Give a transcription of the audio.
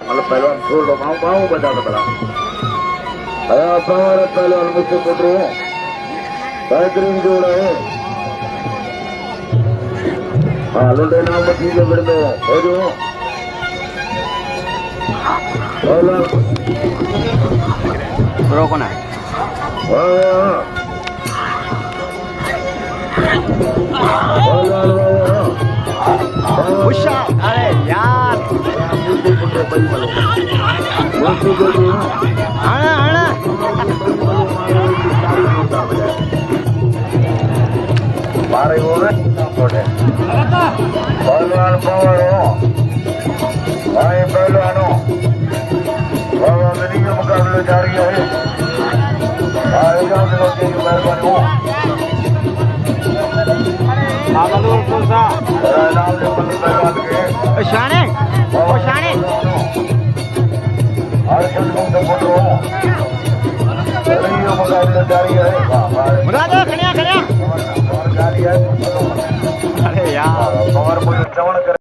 मतलब पहलवान छोड़ लो गाँव गाँव बजा दो बड़ा अरे हमारे पहलवान मुझसे पूछ रहे हो बेहतरीन जोड़ा है हाँ लुटे नाम मछली के बिड़ में हो जो ब्रो कौन है उषा अरे यार आना आना मारे वो छोटे पहलवान पवन हो भाई पहलवानों मेरी मुकाबले जारी है मेहरबानी हो शाने ओ शाने मुकाबले जारी है मुराद खड़िया खड़िया जारी है अरे यार और मुझे चवण